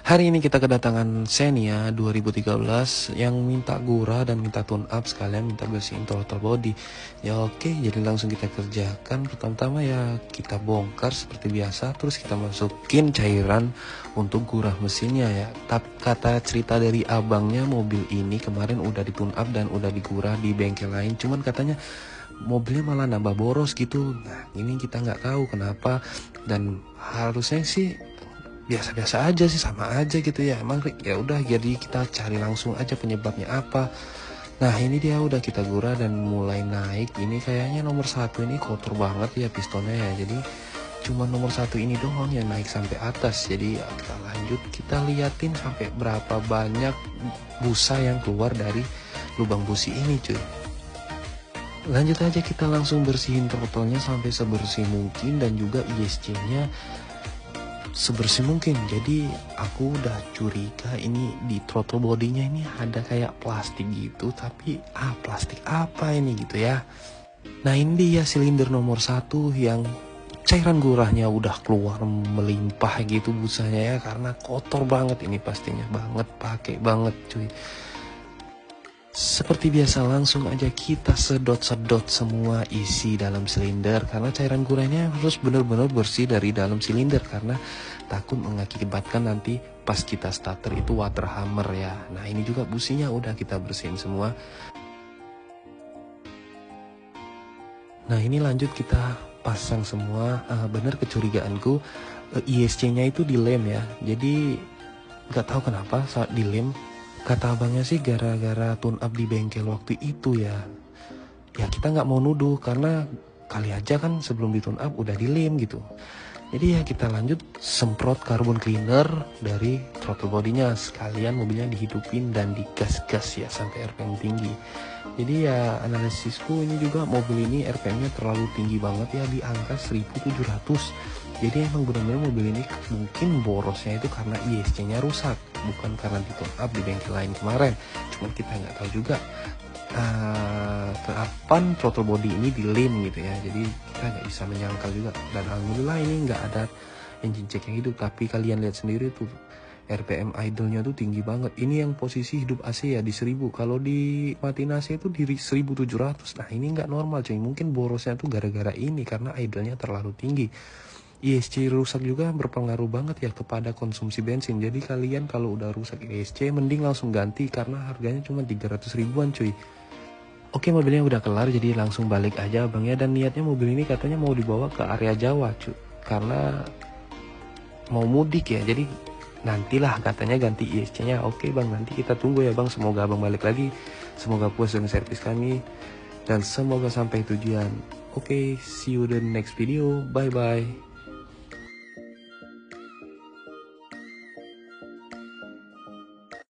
Hari ini kita kedatangan Xenia 2013 yang minta gurah dan minta tune up sekalian minta bersihin throttle body. Ya oke, jadi langsung kita kerjakan. Pertama-tama ya kita bongkar seperti biasa, terus kita masukin cairan untuk gurah mesinnya ya. Kata cerita dari abangnya, mobil ini kemarin udah di tune up dan udah digurah di bengkel lain, cuman katanya mobilnya malah nambah boros gitu. Nah ini kita nggak tahu kenapa, dan harusnya sih biasa-biasa aja sih, sama aja gitu ya. Emang ya udah, jadi kita cari langsung aja penyebabnya apa. Nah ini dia udah kita gurah dan mulai naik. Ini kayaknya nomor satu ini kotor banget ya pistonnya ya, jadi cuma nomor satu ini doang yang naik sampai atas. Jadi ya, kita lanjut, kita liatin sampai berapa banyak busa yang keluar dari lubang busi ini cuy. Lanjut aja, kita langsung bersihin throttle-nya sampai sebersih mungkin, dan juga ISC-nya sebersih mungkin. Jadi aku udah curiga ini di throttle bodinya ini ada kayak plastik gitu, tapi plastik apa ini gitu ya. Nah ini dia silinder nomor satu yang cairan gurahnya udah keluar melimpah gitu busanya ya, karena kotor banget ini, pastinya banget, pakai banget cuy. Seperti biasa langsung aja kita sedot-sedot semua isi dalam silinder, karena cairan gurahnya harus benar-benar bersih dari dalam silinder, karena takut mengakibatkan nanti pas kita starter itu water hammer ya. Nah ini juga businya udah kita bersihin semua. Nah ini lanjut kita pasang semua. Bener kecurigaanku, ISC-nya itu dilem ya, jadi nggak tahu kenapa saat dilem. Kata abangnya sih gara-gara tune up di bengkel waktu itu ya. Ya kita nggak mau nuduh, karena kali aja kan sebelum di tune up udah dilem gitu. Jadi ya kita lanjut semprot carbon cleaner dari throttle bodinya, sekalian mobilnya dihidupin dan digas-gas ya sampai RPM tinggi. Jadi ya analisisku ini juga mobil ini RPM-nya terlalu tinggi banget ya, di angka 1700. Jadi emang benar-benar mobil ini mungkin borosnya itu karena ISC-nya rusak, bukan karena di tune up di bengkel lain kemarin. Cuman kita nggak tahu juga kapan throttle body ini dilem gitu ya, jadi kita nggak bisa menyangkal juga. Dan alhamdulillah ini nggak ada engine check yang hidup, tapi kalian lihat sendiri tuh RPM idle-nya tuh tinggi banget. Ini yang posisi hidup AC ya di 1000, kalau di matiin AC itu di 1700. Nah ini nggak normal cuy, mungkin borosnya tuh gara-gara ini, karena idle-nya terlalu tinggi. ISC rusak juga berpengaruh banget ya kepada konsumsi bensin. Jadi kalian kalau udah rusak ISC mending langsung ganti, karena harganya cuma 300 ribuan cuy. Oke, mobilnya udah kelar, jadi langsung balik aja abangnya. Dan niatnya mobil ini katanya mau dibawa ke area Jawa cuy, karena mau mudik ya. Jadi nantilah katanya ganti ISC-nya. Oke bang, nanti kita tunggu ya bang, semoga abang balik lagi, semoga puas dengan servis kami, dan semoga sampai tujuan. Oke, see you the next video, bye bye.